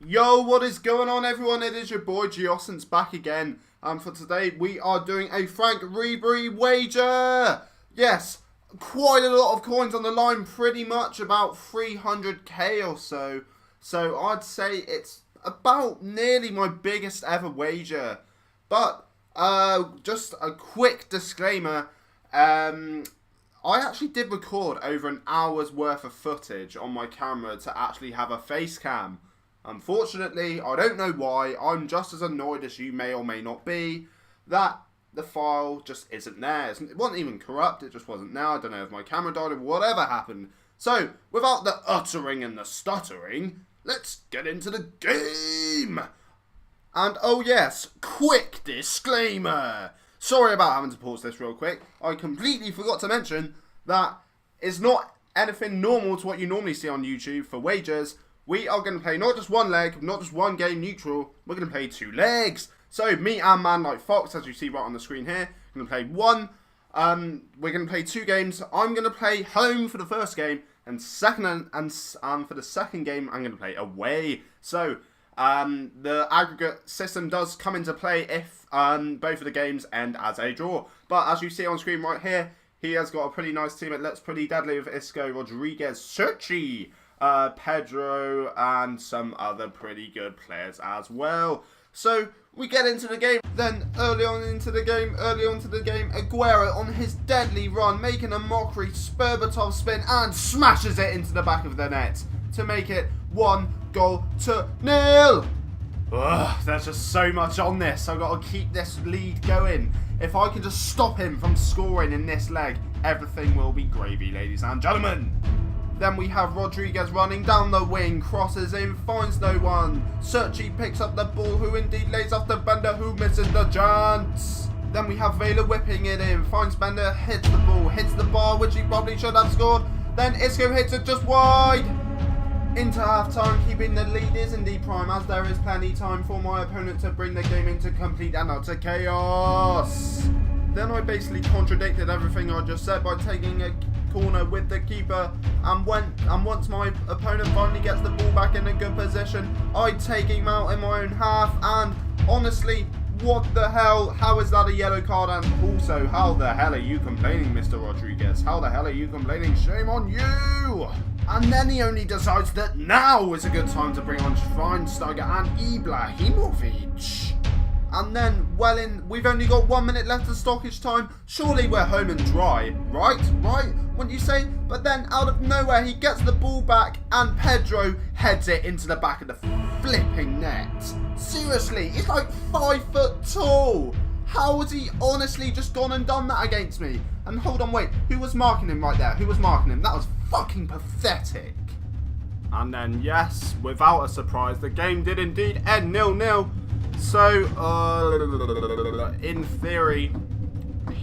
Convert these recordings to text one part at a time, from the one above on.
Yo, what is going on, everyone? It is your boy Geossen's back again. And for today, we are doing a Frank Ribery wager. Yes, quite a lot of coins on the line, pretty much about 300k or so. So I'd say it's about nearly my biggest ever wager. But just a quick disclaimer. I actually did record over an hour's worth of footage on my camera to actually have a face cam. Unfortunately, I don't know why, I'm just as annoyed as you may or may not be, that the file just isn't there. It wasn't even corrupt, it just wasn't there. I don't know if my camera died or whatever happened. So, without the uttering and the stuttering, let's get into the game! And oh yes, quick disclaimer! Sorry about having to pause this real quick. I completely forgot to mention that it's not anything normal to what you normally see on YouTube for wagers. We are going to play not just one leg, not just one game neutral, we're going to play 2 legs. So, me and Man Like Fox, as you see right on the screen here, we're going to play one. We're going to play 2 games. I'm going to play home for the first game, and for the second game, I'm going to play away. So, the aggregate system does come into play if both of the games end as a draw. But as you see on screen right here, he has got a pretty nice team. It looks pretty deadly with Isco, Rodriguez, Searchy, Pedro, and some other pretty good players as well. So we get into the game. Then early on into the game, Aguero on his deadly run, making a mockery, Sperbatov spin and smashes it into the back of the net to make it 1-0. Ugh, there's just so much on this. I've got to keep this lead going. If I can just stop him from scoring in this leg, everything will be gravy, ladies and gentlemen. Then we have Rodriguez running down the wing, crosses in, finds no one. Searchy picks up the ball, who indeed lays off the Bender, who misses the chance. Then we have Vela whipping it in, finds Bender, hits the ball, hits the bar, which he probably should have scored. Then Isco hits it just wide. Into half-time, keeping the lead is indeed prime, as there is plenty time for my opponent to bring the game into complete and utter chaos. Then I basically contradicted everything I just said by taking a corner with the keeper, and once my opponent finally gets the ball back in a good position, I take him out in my own half. And honestly, what the hell? How is that a yellow card? And also, how the hell are you complaining, Mr. Rodriguez? How the hell are you complaining? Shame on you! And then he only decides that now is a good time to bring on Schweinsteiger and Ibrahimovic. And then, we've only got 1 minute left of stoppage time. Surely we're home and dry, right? Wouldn't you say? But then, out of nowhere, he gets the ball back and Pedro heads it into the back of the flipping net. Seriously, he's like 5 foot tall. How has he honestly just gone and done that against me? And hold on, wait, who was marking him right there? Who was marking him? That was fucking pathetic. And then, yes, without a surprise, the game did indeed end 0-0. So, in theory,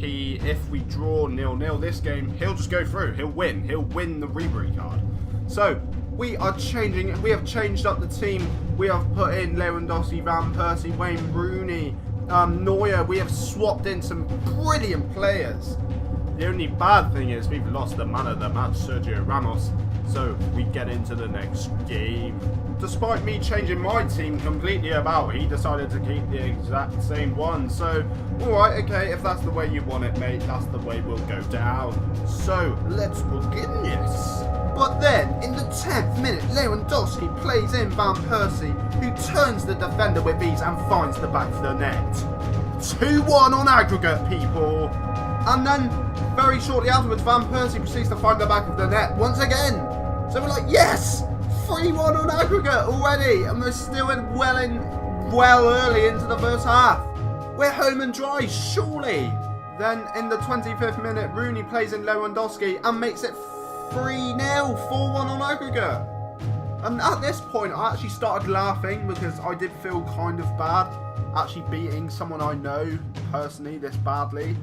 if we draw 0-0 this game, he'll just go through. He'll win the Ribery card. So, we have changed up the team. We have put in Lewandowski, Van Persie, Wayne Rooney, Neuer. We have swapped in some brilliant players. The only bad thing is we've lost the man of the match, Sergio Ramos. So, we get into the next game. Despite me changing my team completely about, he decided to keep the exact same one. So, alright, okay, if that's the way you want it, mate, that's the way we'll go down. So, let's begin this. But then, in the 10th minute, Lewandowski plays in Van Persie, who turns the defender with ease and finds the back of the net. 2-1 on aggregate, people. And then, very shortly afterwards, Van Persie proceeds to find the back of the net once again. So we're like, yes! 3-1 on aggregate already, and we're still well early into the first half. We're home and dry, surely. Then in the 25th minute, Rooney plays in Lewandowski and makes it 3-0, 4-1 on aggregate. And at this point, I actually started laughing because I did feel kind of bad actually beating someone I know personally this badly.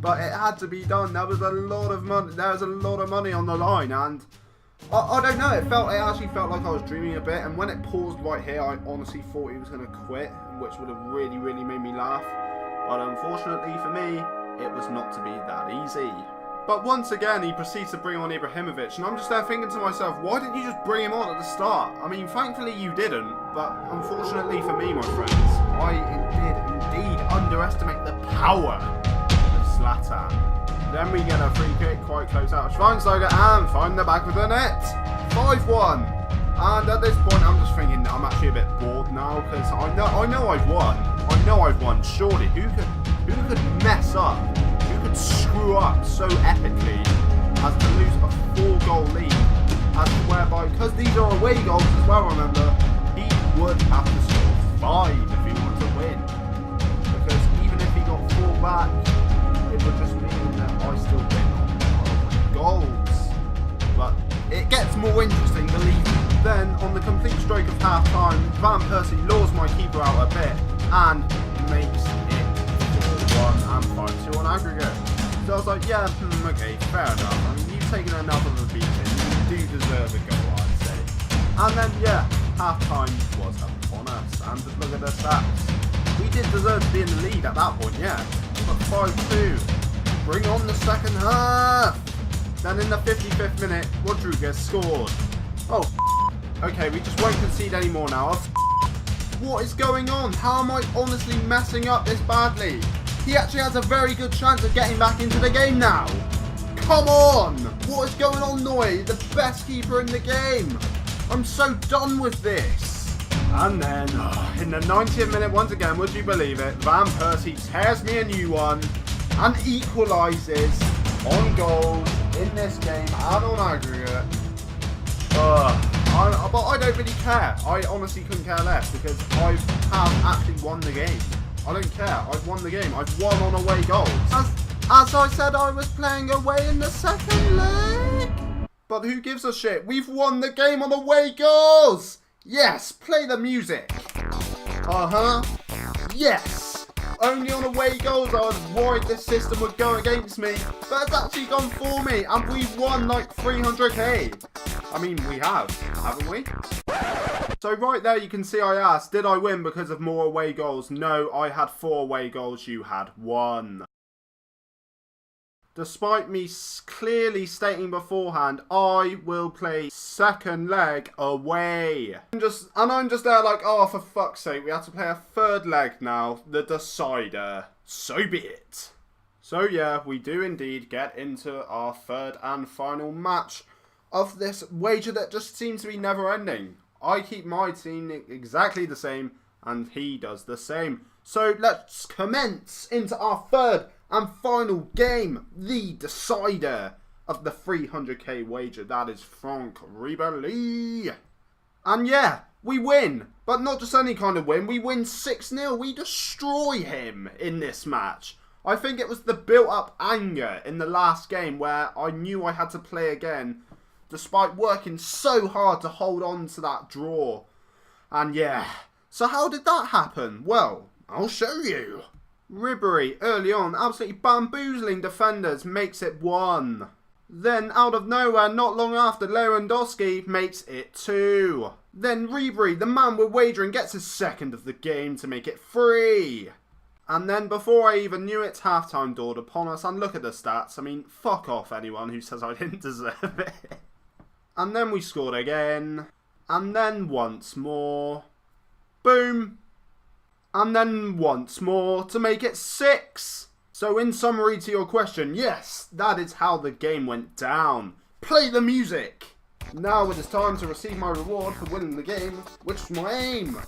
But it had to be done. There was a lot of money. There was a lot of money on the line, and I don't know. It actually felt like I was dreaming a bit. And when it paused right here, I honestly thought he was going to quit, which would have really, really made me laugh. But unfortunately for me, it was not to be that easy. But once again, he proceeds to bring on Ibrahimovic, and I'm just there thinking to myself, why didn't you just bring him on at the start? I mean, thankfully you didn't, But unfortunately for me, my friends, I did indeed underestimate the power of Zlatan. Then we get a free kick quite close out of Schweinsteiger and find the back of the net. 5-1. And at this point, I'm just thinking I'm actually a bit bored now because I know I've won. I know I've won. Surely, who could mess up? Who could screw up so epically as to lose a 4-goal lead? As whereby, because these are away goals as well, remember, he would have to score 5 if he wanted to win. Because even if he got 4 back, it would just mean that I still win on goals. But it gets more interesting, believe me. Then, on the complete stroke of half-time, Van Persie lures my keeper out a bit and makes it 4-1 and 5-2 on aggregate. So I was like, yeah, okay, fair enough. I mean, you've taken enough of a beating. You do deserve a goal, I'd say. And then, yeah, half-time was upon us. And just look at the stats. We did deserve to be in the lead at that point, yeah. But 5-2. Bring on the second half. Then in the 55th minute, Rodriguez scored. Oh, okay, we just won't concede anymore now. What is going on? How am I honestly messing up this badly? He actually has a very good chance of getting back into the game now. Come on! What is going on, Noy? The best keeper in the game. I'm so done with this. And then, in the 90th minute, once again, would you believe it, Van Persie tears me a new one and equalises on goals in this game and on aggregate. But I don't really care. I honestly couldn't care less because I have actually won the game. I don't care. I've won the game. I've won on away goals. As I said, I was playing away in the second leg. But who gives a shit? We've won the game on away goals. Yes, play the music. Yes. Only on away goals I was worried this system would go against me. But it's actually gone for me. And we've won like 300k. I mean, we have, haven't we? So right there you can see I asked, did I win because of more away goals? No, I had 4 away goals, you had 1. Despite me clearly stating beforehand, I will play second leg away. I'm just there like, oh, for fuck's sake, we have to play a third leg now, the decider. So be it. So yeah, we do indeed get into our third and final match of this wager that just seems to be never ending. I keep my team exactly the same and he does the same. So let's commence into our third and final game, the decider of the 300k wager. That is Franck Ribery. And yeah, we win, but not just any kind of win. We win 6-0. We destroy him in this match. I think it was the built-up anger in the last game where I knew I had to play again, despite working so hard to hold on to that draw. And yeah, so how did that happen? Well, I'll show you. Ribery, early on, absolutely bamboozling defenders, makes it 1. Then, out of nowhere, not long after, Lewandowski makes it 2. Then Ribery, the man we're wagering, gets his second of the game to make it 3. And then, before I even knew it, halftime dawned upon us, and look at the stats. I mean, fuck off anyone who says I didn't deserve it. And then we scored again. And then once more. Boom. And then once more to make it 6. So in summary to your question, yes, that is how the game went down. Play the music. Now it is time to receive my reward for winning the game, which is my aim.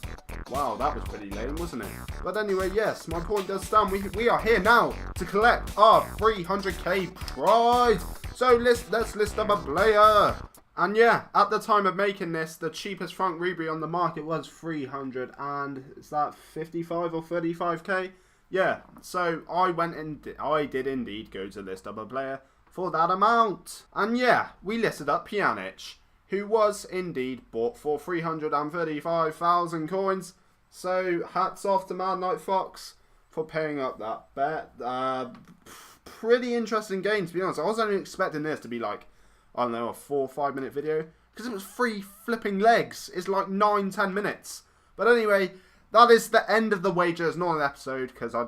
Wow, that was pretty lame, wasn't it? But anyway, yes, my point does stand. We are here now to collect our 300k prize. So let's list up a player. And yeah, at the time of making this, the cheapest Franck Ribery on the market was 300 and is that 55 or 35k? Yeah, so I did indeed go to list up a player for that amount. And yeah, we listed up Pjanic, who was indeed bought for 335,000 coins. So hats off to Mad Night Fox for paying up that bet. Pretty interesting game, to be honest. I was only expecting this to be like, I don't know, a 4 or 5 minute video, because it was 3 flipping legs. It's like 9-10 minutes. But anyway, that is the end of the wager. It's not an episode, because I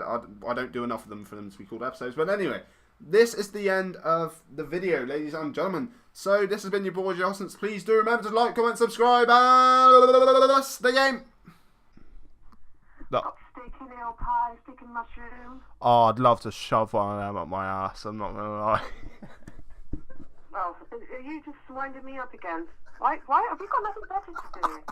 don't do enough of them for them to be called episodes. But anyway, this is the end of the video, ladies and gentlemen. So this has been your boy Jelsons. Please do remember to like, comment, subscribe, and the game. Got steak in ale pie, steak and mushroom. Oh, I'd love to shove one of them up my ass. I'm not gonna lie. Well, are you just winding me up again? Why have we got nothing better to do?